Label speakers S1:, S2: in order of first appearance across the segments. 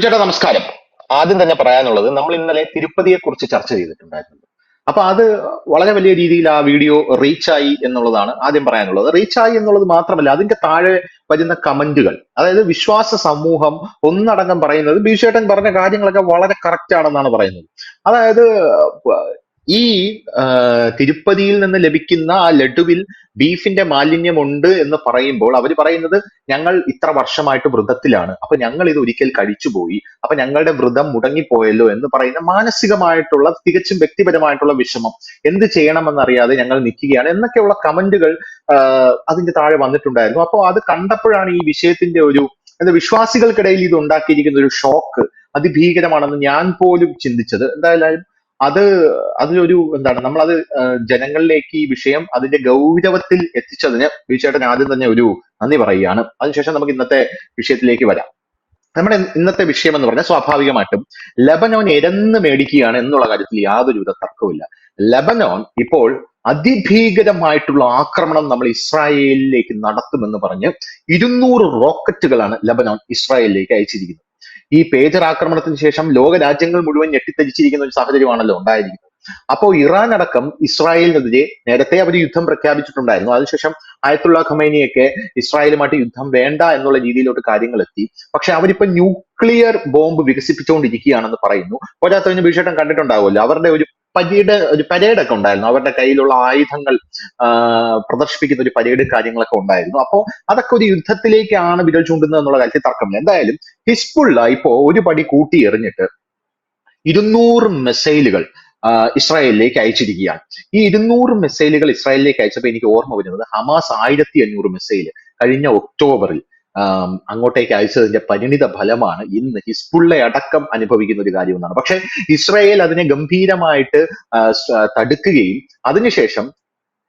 S1: ചേട്ടാ നമസ്കാരം. ആദ്യം തന്നെ പറയാനുള്ളത്, നമ്മൾ ഇന്നലെ തിരുപ്പതിയെ കുറിച്ച് ചർച്ച ചെയ്തിട്ടുണ്ടായിരുന്നു. അപ്പൊ അത് വളരെ വലിയ രീതിയിൽ ആ വീഡിയോ റീച്ചായി എന്നുള്ളതാണ് ആദ്യം പറയാനുള്ളത്. റീച്ചായി എന്നുള്ളത് മാത്രമല്ല, അതിന്റെ താഴെ വരുന്ന കമന്റുകൾ, അതായത് വിശ്വാസ സമൂഹം ഒന്നടങ്കം പറയുന്നത് ബിജുചേട്ടൻ പറഞ്ഞ കാര്യങ്ങളൊക്കെ വളരെ കറക്റ്റ് ആണെന്നാണ് പറയുന്നത്. അതായത് ഈ തിരുപ്പതിയിൽ നിന്ന് ലഭിക്കുന്ന ആ ലഡുവിൽ ബീഫിന്റെ മാലിന്യമുണ്ട് എന്ന് പറയുമ്പോൾ അവർ പറയുന്നത്, ഞങ്ങൾ ഇത്ര വർഷമായിട്ട് വ്രതത്തിലാണ്, അപ്പൊ ഞങ്ങൾ ഇത് ഒരിക്കൽ കഴിച്ചുപോയി, അപ്പൊ ഞങ്ങളുടെ വ്രതം മുടങ്ങിപ്പോയല്ലോ എന്ന് പറയുന്ന മാനസികമായിട്ടുള്ള, തികച്ചും വ്യക്തിപരമായിട്ടുള്ള വിഷമം, എന്ത് ചെയ്യണമെന്നറിയാതെ ഞങ്ങൾ നിൽക്കുകയാണ് എന്നൊക്കെയുള്ള കമന്റുകൾ അതിന്റെ താഴെ വന്നിട്ടുണ്ടായിരുന്നു. അപ്പോൾ അത് കണ്ടപ്പോഴാണ് ഈ വിഷയത്തിന്റെ ഒരു, എന്താ, വിശ്വാസികൾക്കിടയിൽ ഇത് ഉണ്ടാക്കിയിരിക്കുന്ന ഒരു ഷോക്ക് അതിഭീകരമാണെന്ന് ഞാൻ പോലും ചിന്തിച്ചത്. എന്തായാലും അത് അതിലൊരു, എന്താണ്, നമ്മളത് ജനങ്ങളിലേക്ക് ഈ വിഷയം അതിന്റെ ഗൗരവത്തിൽ എത്തിച്ചതിന് ബിജുചേട്ടൻ ആദ്യം തന്നെ ഒരു നന്ദി പറയുകയാണ്. അതിനുശേഷം നമുക്ക് ഇന്നത്തെ വിഷയത്തിലേക്ക് വരാം. നമ്മുടെ ഇന്നത്തെ വിഷയം എന്ന് പറഞ്ഞാൽ സ്വാഭാവികമായിട്ടും ലബനോൻ എരന്ന് മേടിക്കുകയാണ് എന്നുള്ള കാര്യത്തിൽ യാതൊരുവിധ തർക്കവുമില്ല. ലബനോൻ ഇപ്പോൾ അതിഭീകരമായിട്ടുള്ള ആക്രമണം നമ്മൾ ഇസ്രായേലിലേക്ക് നടത്തുമെന്ന് പറഞ്ഞ് 200 റോക്കറ്റുകളാണ് ലബനോൻ ഇസ്രായേലിലേക്ക് അയച്ചിരിക്കുന്നത്. ഈ പേജർ ആക്രമണത്തിന് ശേഷം ലോക രാജ്യങ്ങൾ മുഴുവൻ ഞെട്ടിത്തരിച്ചിരിക്കുന്ന ഒരു സാഹചര്യമാണല്ലോ ഉണ്ടായിരിക്കുന്നത്. അപ്പോൾ ഇറാൻ അടക്കം ഇസ്രായേലിനെതിരെ നേരത്തെ അവർ യുദ്ധം പ്രഖ്യാപിച്ചിട്ടുണ്ടായിരുന്നു. അതിനുശേഷം ആയത്തുള്ള ഖമൈനിയൊക്കെ ഇസ്രായേലുമായിട്ട് യുദ്ധം വേണ്ട എന്നുള്ള രീതിയിലോട്ട് കാര്യങ്ങൾ എത്തി. പക്ഷെ അവരിപ്പോ ന്യൂക്ലിയർ ബോംബ് വികസിപ്പിച്ചുകൊണ്ടിരിക്കുകയാണെന്ന് പറയുന്നു. പോരാത്തതിന് ഭീഷട്ടം കണ്ടിട്ടുണ്ടാവുമല്ലോ, അവരുടെ ഒരു പരേഡൊക്കെ ഉണ്ടായിരുന്നു. അവരുടെ കയ്യിലുള്ള ആയുധങ്ങൾ പ്രദർശിപ്പിക്കുന്ന ഒരു പരേഡ് കാര്യങ്ങളൊക്കെ ഉണ്ടായിരുന്നു. അപ്പോ അതൊക്കെ ഒരു യുദ്ധത്തിലേക്കാണ് വിരൽ ചൂണ്ടുന്നത് എന്നുള്ള കാര്യത്തിൽ തർക്കമില്ല. എന്തായാലും ഹിസ്ബുള്ള ഇപ്പോ ഒരു പടി കൂട്ടി എറിഞ്ഞിട്ട് 200 മിസൈലുകൾ ഇസ്രായേലിലേക്ക് അയച്ചിരിക്കുകയാണ്. ഈ 200 മിസൈലുകൾ ഇസ്രായേലിലേക്ക് അയച്ചപ്പോൾ എനിക്ക് ഓർമ്മ വരുന്നത്, ഹമാസ് 1500 മിസൈൽ കഴിഞ്ഞ ഒക്ടോബറിൽ അങ്ങോട്ടേക്ക് അയച്ചതിന്റെ പരിണിത ഫലമാണ് ഇന്ന് ഹിസ്ബുള്ള അടക്കം അനുഭവിക്കുന്ന ഒരു കാര്യം എന്നാണ്. പക്ഷെ ഇസ്രായേൽ അതിനെ ഗംഭീരമായിട്ട് തടുക്കുകയും അതിനുശേഷം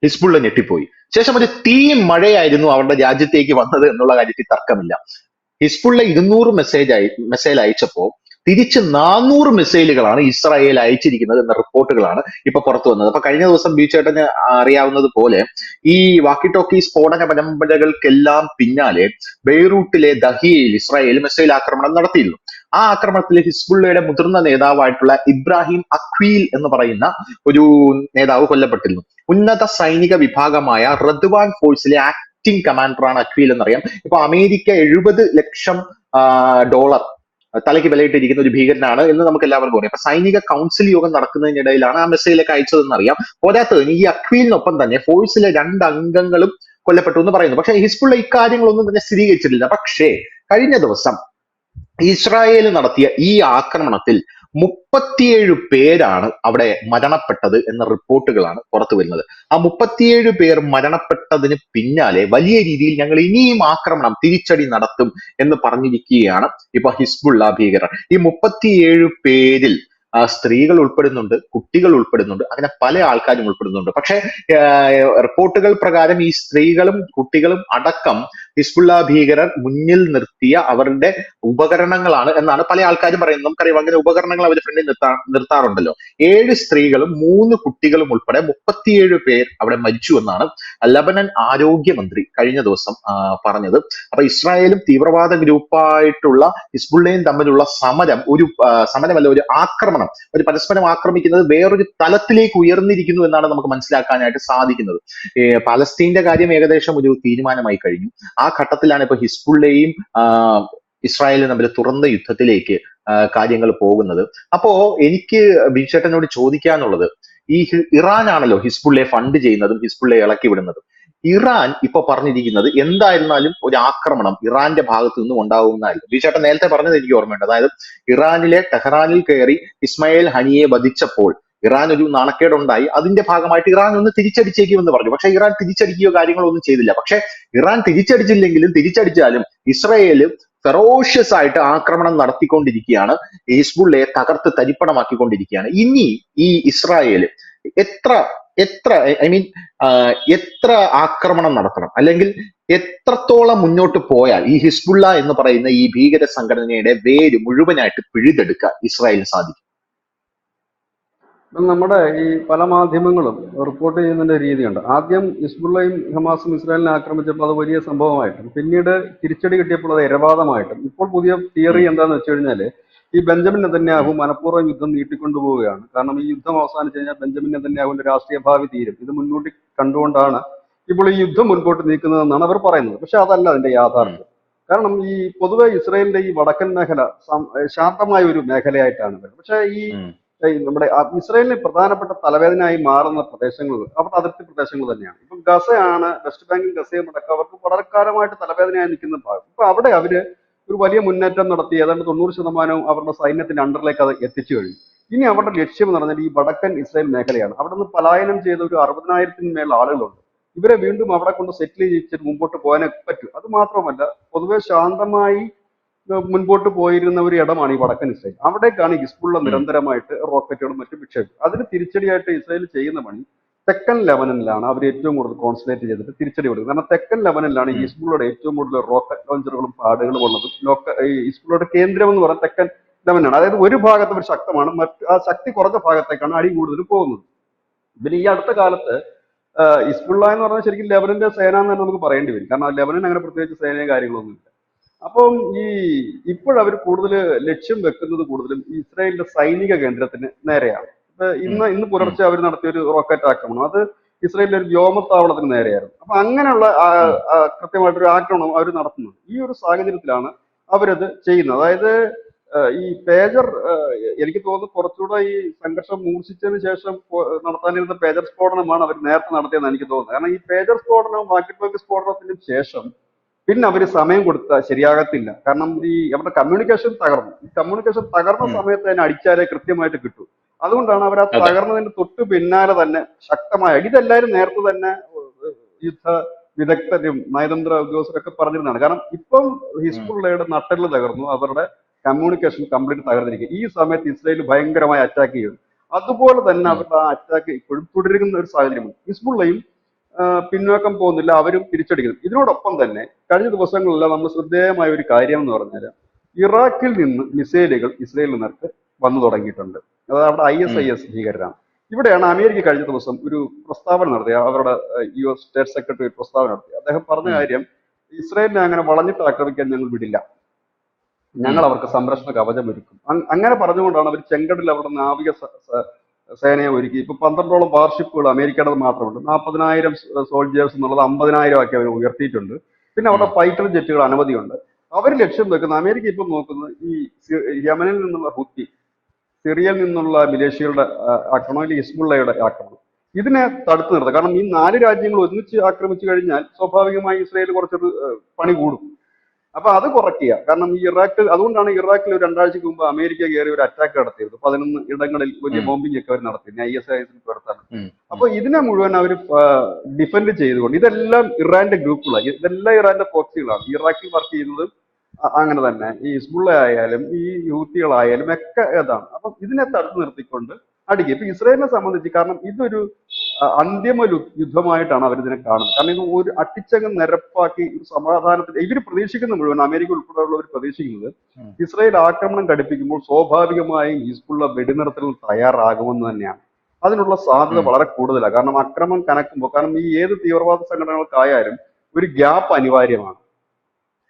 S1: ഹിസ്ബുള്ള ഞെട്ടിപ്പോയി. ശേഷം ഒരു തീ മഴയായിരുന്നു അവരുടെ രാജ്യത്തേക്ക് വന്നത് എന്നുള്ള കാര്യത്തിൽ തർക്കമില്ല. ഹിസ്ബുള്ള 200 മിസൈൽ അയച്ചപ്പോ തിരിച്ച് 400 മിസൈലുകളാണ് ഇസ്രായേൽ അയച്ചിരിക്കുന്നത് എന്ന റിപ്പോർട്ടുകളാണ് ഇപ്പൊ പുറത്തു വന്നത്. അപ്പൊ കഴിഞ്ഞ ദിവസം ബിജുചേട്ടന് അറിയാവുന്നത് പോലെ ഈ വാക്കി ടോക്കി സ്ഫോടന പരമ്പരകൾക്കെല്ലാം പിന്നാലെ ബെയ്റൂട്ടിലെ ദഹിയയിൽ ഇസ്രായേൽ മിസൈൽ ആക്രമണം നടത്തിയിരുന്നു. ആ ആക്രമണത്തിൽ ഹിസ്ബുള്ളയുടെ മുതിർന്ന നേതാവായിട്ടുള്ള ഇബ്രാഹിം അഖ്വീൽ എന്ന് പറയുന്ന ഒരു നേതാവ് കൊല്ലപ്പെട്ടിരുന്നു. ഉന്നത സൈനിക വിഭാഗമായ റദ്വാൻ ഫോഴ്സിലെ ആക്ടിംഗ് കമാൻഡറാണ് അഖ്വീൽ എന്നറിയാം. ഇപ്പൊ അമേരിക്ക 70 ലക്ഷം ഡോളർ തലയ്ക്ക് വിലയിട്ടിരിക്കുന്ന ഒരു ഭീകരനാണ് എന്ന് നമുക്ക് എല്ലാവർക്കും അറിയാം. അപ്പൊ സൈനിക കൗൺസിൽ യോഗം നടക്കുന്നതിനിടയിലാണ് ആ മെസ്സേജിലേക്ക് അയച്ചതെന്ന് അറിയാം. പോരാത്തതിന് ഈ അഖ്വീലിനൊപ്പം തന്നെ ഫോഴ്സിലെ 2 അംഗങ്ങളും കൊല്ലപ്പെട്ടു എന്ന് പറയുന്നു. പക്ഷെ ഹിസ്ബുള്ള ഇക്കാര്യങ്ങളൊന്നും തന്നെ സ്ഥിരീകരിച്ചിട്ടില്ല. പക്ഷേ കഴിഞ്ഞ ദിവസം ഇസ്രായേൽ നടത്തിയ ഈ ആക്രമണത്തിൽ 37 പേരാണ് അവിടെ മരണപ്പെട്ടത് എന്ന റിപ്പോർട്ടുകളാണ് പുറത്തു വരുന്നത്. ആ 37 പേർ മരണപ്പെട്ടതിന് പിന്നാലെ വലിയ രീതിയിൽ ഞങ്ങൾ ഇനിയും ആക്രമണം, തിരിച്ചടി നടത്തും എന്ന് പറഞ്ഞിരിക്കുകയാണ് ഇപ്പൊ ഹിസ്ബുള്ള ഭീകരർ. ഈ 37 പേരിൽ സ്ത്രീകൾ ഉൾപ്പെടുന്നുണ്ട്, കുട്ടികൾ ഉൾപ്പെടുന്നുണ്ട്, അങ്ങനെ പല ആൾക്കാരും ഉൾപ്പെടുന്നുണ്ട്. പക്ഷെ റിപ്പോർട്ടുകൾ പ്രകാരം ഈ സ്ത്രീകളും കുട്ടികളും അടക്കം ഹിസ്ബുള്ള ഭീകരർ മുന്നിൽ നിർത്തിയ അവരുടെ ഉപകരണങ്ങളാണ് എന്നാണ് പല ആൾക്കാരും പറയുന്നത്. നമുക്കറിയാം, അങ്ങനെ ഉപകരണങ്ങൾ അവർ ഫ്രണ്ടിൽ നിർത്താറുണ്ടല്ലോ. 7 സ്ത്രീകളും 3 കുട്ടികളും ഉൾപ്പെടെ 37 പേർ അവിടെ മരിച്ചു എന്നാണ് ലബനൻ ആരോഗ്യമന്ത്രി കഴിഞ്ഞ ദിവസം പറഞ്ഞത്. അപ്പൊ ഇസ്രായേലും തീവ്രവാദ ഗ്രൂപ്പായിട്ടുള്ള ഹിസ്ബുള്ളയും തമ്മിലുള്ള സമരം സമരമല്ല, ഒരു ആക്രമണം, ഒരു പരസ്പരം ആക്രമിക്കുന്നത് വേറൊരു തലത്തിലേക്ക് ഉയർന്നിരിക്കുന്നു എന്നാണ് നമുക്ക് മനസ്സിലാക്കാനായിട്ട് സാധിക്കുന്നത്. പാലസ്തീന്റെ കാര്യം ഏകദേശം ഒരു തീരുമാനമായി കഴിഞ്ഞു. ആ ഘട്ടത്തിലാണ് ഇപ്പൊ ഹിസ്ബുള്ളയും ഇസ്രായേലും തമ്മിൽ തുറന്ന യുദ്ധത്തിലേക്ക് കാര്യങ്ങൾ പോകുന്നത്. അപ്പോ എനിക്ക് ബിജുചേട്ടനോട് ചോദിക്കാനുള്ളത്, ഈ ഇറാൻ ആണല്ലോ ഹിസ്ബുള്ളയെ ഫണ്ട് ചെയ്യുന്നതും ഹിസ്ബുള്ളയെ ഇളക്കി വിടുന്നതും. ഇറാൻ ഇപ്പൊ പറഞ്ഞിരിക്കുന്നത് എന്തായിരുന്നാലും ഒരു ആക്രമണം ഇറാന്റെ ഭാഗത്തു നിന്നും ഉണ്ടാവുമെന്നായിരുന്നു ബിജുചേട്ടൻ നേരത്തെ പറഞ്ഞത് എനിക്ക് ഓർമ്മയുണ്ട്. അതായത് ഇറാനിലെ ടെഹ്റാനിൽ കയറി ഇസ്മായിൽ ഹനിയെ വധിച്ചപ്പോൾ ഇറാൻ ഒരു നാണക്കേടുണ്ടായി. അതിന്റെ ഭാഗമായിട്ട് ഇറാൻ ഒന്ന് തിരിച്ചടിച്ചേക്കുമെന്ന് പറഞ്ഞു. പക്ഷെ ഇറാൻ തിരിച്ചടിക്കുകയോ കാര്യങ്ങളോ ഒന്നും ചെയ്തില്ല. പക്ഷെ ഇറാൻ തിരിച്ചടിച്ചില്ലെങ്കിലും തിരിച്ചടിച്ചാലും ഇസ്രയേല് ഫെറോഷ്യസ് ആയിട്ട് ആക്രമണം നടത്തിക്കൊണ്ടിരിക്കുകയാണ്, ഹിസ്ബുള്ളയെ തകർത്ത് തരിപ്പണമാക്കിക്കൊണ്ടിരിക്കുകയാണ്. ഇനി ഈ ഇസ്രായേല് എത്ര എത്ര ഐ മീൻ എത്ര ആക്രമണം നടത്തണം, അല്ലെങ്കിൽ എത്രത്തോളം മുന്നോട്ട് പോയാൽ ഈ ഹിസ്ബുള്ള എന്ന് പറയുന്ന ഈ ഭീകര സംഘടനയുടെ വേര് മുഴുവനായിട്ട് പിഴുതെടുക്കാൻ ഇസ്രായേലിന് സാധിക്കും?
S2: നമ്മുടെ ഈ പല മാധ്യമങ്ങളും റിപ്പോർട്ട് ചെയ്യുന്നതിന്റെ രീതിയുണ്ട്. ആദ്യം ഹിസ്ബുള്ളയും ഹമാസും ഇസ്രായേലിനെ ആക്രമിച്ചപ്പോൾ അത് വലിയ സംഭവമായിട്ടും, പിന്നീട് തിരിച്ചടി കിട്ടിയപ്പോൾ അത് ഇരവാദമായിട്ടും, ഇപ്പോൾ പുതിയ തിയറി
S1: ഉം,
S2: എന്താന്ന് വെച്ച് കഴിഞ്ഞാല് ഈ ബെഞ്ചമിൻ നെതന്യാഹു മനഃപൂർവ്വം യുദ്ധം നീട്ടിക്കൊണ്ടുപോവുകയാണ്. കാരണം ഈ യുദ്ധം അവസാനിച്ച് കഴിഞ്ഞാൽ ബെഞ്ചമിൻ നെതന്യാഹുവിന്റെ രാഷ്ട്രീയ ഭാവി തീരും. ഇത് മുൻകൂട്ടി കണ്ടുകൊണ്ടാണ് ഇപ്പോൾ ഈ യുദ്ധം മുൻപോട്ട് നീക്കുന്നതെന്നാണ് അവർ പറയുന്നത്. പക്ഷെ അതല്ല അതിന്റെ
S1: ഉം,
S2: യാഥാർത്ഥ്യം. കാരണം ഈ പൊതുവെ ഇസ്രായേലിന്റെ ഈ വടക്കൻ മേഖല ശാന്തമായ ഒരു മേഖലയായിട്ടാണ് വരുന്നത്. പക്ഷെ
S1: ഉം,
S2: നമ്മുടെ ഇസ്രായേലിന് പ്രധാനപ്പെട്ട തലവേദനയായി മാറുന്ന പ്രദേശങ്ങൾ അവരുടെ അതിർത്തി പ്രദേശങ്ങൾ തന്നെയാണ്. ഇപ്പം ഗസയാണ്, വെസ്റ്റ് ബാങ്കും ഗസയും അടക്കം അവർക്ക് വളരെ കാലമായിട്ട് തലവേദനയായി നിൽക്കുന്ന ഭാഗം. ഇപ്പൊ അവിടെ അവര് ഒരു വലിയ മുന്നേറ്റം നടത്തി ഏതാണ്ട് 90% അവരുടെ സൈന്യത്തിന്റെ അണ്ടറിലേക്ക് അത് എത്തിച്ചു കഴിഞ്ഞു. ഇനി അവരുടെ ലക്ഷ്യം എന്ന് പറഞ്ഞാൽ ഈ വടക്കൻ ഇസ്രായേൽ മേഖലയാണ്. അവിടെ നിന്ന് പലായനം ചെയ്ത ഒരു 60,000-ന് മേൽ ആളുകളുണ്ട്. ഇവരെ വീണ്ടും അവിടെ കൊണ്ട് സെറ്റിൽ ചെയ്യിച്ചിട്ട് മുമ്പോട്ട് പോകാനേ പറ്റൂ. അത് മാത്രമല്ല, പൊതുവെ ശാന്തമായി മുൻപോട്ട് പോയിരുന്ന ഒരു ഇടമാണ് ഈ വടക്കൻ ഇസ്രായേൽ. അവിടേക്കാണ് ഹിസ്ബുള്ള
S1: ഉം,
S2: നിരന്തരമായിട്ട് റോക്കറ്റുകളും മറ്റും വിക്ഷേപിച്ചത്. അതിന് തിരിച്ചടിയായിട്ട് ഇസ്രായേൽ ചെയ്യുന്ന പണി തെക്കൻ ലെബനനിലാണ് അവർ ഏറ്റവും കൂടുതൽ കോൺസെൻട്രേറ്റ് ചെയ്തിട്ട് തിരിച്ചടി കൊടുക്കുന്നത്. കാരണം തെക്കൻ ലെബനനിലാണ് ഈ
S1: ഉം,
S2: ഹിസ്ബുള്ളയുടെ ഏറ്റവും കൂടുതൽ റോക്കറ്റ് ലോഞ്ചറുകളും പാടുകളും ഉള്ളത്. ഈ ഹിസ്ബുള്ളയുടെ കേന്ദ്രം എന്ന് പറയുന്നത് തെക്കൻ ലെബനാണ്. അതായത് ഒരു ഭാഗത്ത് ഒരു ശക്തമാണ്, മറ്റ് ആ ശക്തി കുറഞ്ഞ ഭാഗത്തേക്കാണ് അടി കൂടുതൽ പോകുന്നത്. പിന്നെ ഈ അടുത്ത കാലത്ത് ഹിസ്ബുള്ള എന്ന് പറഞ്ഞാൽ ശരിക്കും ലെബനന്റെ സേന എന്ന് തന്നെ നമുക്ക് പറയേണ്ടി വരും. കാരണം ലെബനൻ അങ്ങനെ പ്രത്യേകിച്ച് സേനയോ കാര്യങ്ങളൊന്നും ഇല്ല. അപ്പം ഈ ഇപ്പോഴവർ കൂടുതൽ ലക്ഷ്യം വെക്കുന്നത് കൂടുതലും ഇസ്രായേലിന്റെ സൈനിക കേന്ദ്രത്തിന് നേരെയാണ്. ഇപ്പൊ
S1: ഉം,
S2: ഇന്ന്
S1: ഉം,
S2: പുലർച്ചെ അവർ നടത്തിയ ഒരു റോക്കറ്റ് ആക്രമണം അത് ഇസ്രായേലിന്റെ ഒരു വ്യോമത്താവളത്തിന് നേരെയായിരുന്നു. അപ്പൊ അങ്ങനെയുള്ള
S1: ഉം,
S2: കൃത്യമായിട്ടൊരു ആക്രമണം അവർ നടത്തുന്നത്. ഈ ഒരു സാഹചര്യത്തിലാണ് അവരത് ചെയ്യുന്നത്. അതായത് ഈ പേജർ, എനിക്ക് തോന്നുന്നു കുറച്ചുകൂടെ ഈ സംഘർഷം മൂർച്ഛിച്ചതിന് ശേഷം നടത്താനിരുന്ന പേജർ സ്ഫോടനമാണ് അവർ നേരത്തെ നടത്തിയെന്ന് എനിക്ക് തോന്നുന്നത്. കാരണം ഈ പേജർ സ്ഫോടനവും വാക്കി ടോക്കി സ്ഫോടനത്തിനും ശേഷം പിന്നെ അവര് സമയം കൊടുത്താൽ ശരിയാകത്തില്ല. കാരണം ഈ അവരുടെ കമ്മ്യൂണിക്കേഷൻ തകർന്നു. ഈ കമ്മ്യൂണിക്കേഷൻ തകർന്ന
S1: ഉം.
S2: സമയത്ത് തന്നെ അടിച്ചാലേ കൃത്യമായിട്ട് കിട്ടൂ. അതുകൊണ്ടാണ് അവർ ആ
S1: അതെ.
S2: തകർന്നതിന് തൊട്ട് പിന്നാലെ തന്നെ ശക്തമായ, ഇതെല്ലാവരും നേരത്തെ തന്നെ യുദ്ധ വിദഗ്ധരും നയതന്ത്ര ഉദ്യോഗസ്ഥരൊക്കെ പറഞ്ഞിരുന്നതാണ്. കാരണം ഇപ്പം
S1: ഉം,
S2: ഹിസ്ബുള്ളയുടെ നട്ടെല്ല് തകർന്നു, അവരുടെ കമ്മ്യൂണിക്കേഷൻ കംപ്ലീറ്റ് തകർന്നിരിക്കുക. ഈ സമയത്ത് ഇസ്രായേൽ ഭയങ്കരമായി അറ്റാക്ക് ചെയ്യും. അതുപോലെ തന്നെ
S1: ഉം,
S2: അവരുടെ ആ അറ്റാക്ക് ഇപ്പോഴും തുടരുന്ന ഒരു സാഹചര്യമുണ്ട്. ഹിസ്ബുള്ളയും പിന്നോക്കം പോകുന്നില്ല, അവരും തിരിച്ചടിക്കുന്നു. ഇതിനോടൊപ്പം തന്നെ കഴിഞ്ഞ ദിവസങ്ങളിലെല്ലാം നമ്മൾ ശ്രദ്ധേയമായ ഒരു കാര്യം എന്ന് പറഞ്ഞാൽ ഇറാഖിൽ നിന്ന് മിസൈലുകൾ ഇസ്രയേലിന് നേർക്ക് വന്നു തുടങ്ങിയിട്ടുണ്ട്. അതായത് അവിടെ
S1: ഉം,
S2: ISIS ഭീകരരാണ്. ഇവിടെയാണ് അമേരിക്ക കഴിഞ്ഞ ദിവസം ഒരു പ്രസ്താവന നടത്തിയ അവരുടെ US സ്റ്റേറ്റ് സെക്രട്ടറി പ്രസ്താവന നടത്തി. അദ്ദേഹം പറഞ്ഞ
S1: ഉം,
S2: കാര്യം, ഇസ്രയേലിനെ അങ്ങനെ വളഞ്ഞിട്ട് ആക്രമിക്കാൻ ഞങ്ങൾ വിടില്ല,
S1: ഉം,
S2: ഞങ്ങൾ അവർക്ക് സംരക്ഷണ കവചം ഒരുക്കും. അങ്ങനെ പറഞ്ഞുകൊണ്ടാണ് അവർ ചെങ്കടലിൽ അവരുടെ നാവിക സേനയെ ഒരുക്കി. ഇപ്പൊ 12ഓളം വാർഷിപ്പുകൾ അമേരിക്കയുടെ മാത്രമുണ്ട്. 40,000 സോൾജേഴ്സ് എന്നുള്ളത് 50,000 ആക്കി അവർ ഉയർത്തിയിട്ടുണ്ട്. പിന്നെ
S1: ഉം,
S2: അവരുടെ ഫൈറ്റർ ജെറ്റുകൾ അനവധിയുണ്ട്. അവർ ലക്ഷ്യം വെക്കുന്ന, അമേരിക്ക ഇപ്പം നോക്കുന്നത് ഈ യമനിൽ നിന്നുള്ള ഹുത്തി, സിറിയയിൽ നിന്നുള്ള മിലേഷ്യകളുടെ ആക്രമണം, അല്ലെങ്കിൽ ഹിസ്ബുള്ളയുടെ ആക്രമണം, ഇതിനെ തടുത്തു നിർത്തുക. കാരണം ഈ 4 രാജ്യങ്ങൾ ഒന്നിച്ച് ആക്രമിച്ചു കഴിഞ്ഞാൽ സ്വാഭാവികമായി ഇസ്രയേൽ കുറച്ചൊരു പണി കൂടും. അപ്പൊ അത് കുറയ്ക്കുക. കാരണം ഈ ഇറാഖിൽ, അതുകൊണ്ടാണ് ഇറാഖിൽ ഒരു 2 ആഴ്ചക്ക് മുമ്പ് അമേരിക്ക കയറി ഒരു അറ്റാക്ക് നടത്തിയത്. 11 ഇടങ്ങളിൽ വലിയ
S1: ഉം,
S2: ബോംബിംഗ് ഒക്കെ അവർ നടത്തി, ISIS പെടുത്താൻ.
S1: ഉം,
S2: അപ്പൊ ഇതിനെ മുഴുവൻ അവർ ഡിഫെൻഡ് ചെയ്തുകൊണ്ട്, ഇതെല്ലാം ഇറാന്റെ ഗ്രൂപ്പുകളാണ്, ഇതെല്ലാം ഇറാന്റെ പ്രോക്സികളാണ് ഇറാഖിൽ വർക്ക് ചെയ്യുന്നത്. അങ്ങനെ തന്നെ ഈ ഹിസ്ബുള്ള ആയാലും ഈ യൂത്തികളായാലും ഒക്കെ ഇതാണ്. അപ്പം ഇതിനെ തടുത്തു നിർത്തിക്കൊണ്ട് അടിക്കുക. ഇപ്പൊ ഇസ്രായേലിനെ സംബന്ധിച്ച്, കാരണം ഇതൊരു അന്തിമ യുദ്ധമായിട്ടാണ് അവരിതിനെ കാണുന്നത്. കാരണം ഇത് ഒരു അട്ടിച്ചങ്ങ് നിരപ്പാക്കി ഒരു സമാധാനത്തിൽ ഇവർ പ്രതീക്ഷിക്കുന്ന മുഴുവൻ, അമേരിക്ക ഉൾപ്പെടെയുള്ളവർ പ്രതീക്ഷിക്കുന്നത്,
S1: ഉം,
S2: ഇസ്രായേൽ ആക്രമണം ഘടിപ്പിക്കുമ്പോൾ സ്വാഭാവികമായും ഹിസ്ബുള്ള വെടിനിർത്തലിന് തയ്യാറാകുമെന്ന് തന്നെയാണ്. അതിനുള്ള സാധ്യത
S1: ഉം,
S2: വളരെ കൂടുതലാണ്. കാരണം അക്രമം കനക്കുമ്പോൾ, കാരണം ഈ ഏത് തീവ്രവാദ സംഘടനകൾക്കായാലും ഒരു ഗ്യാപ്പ് അനിവാര്യമാണ്.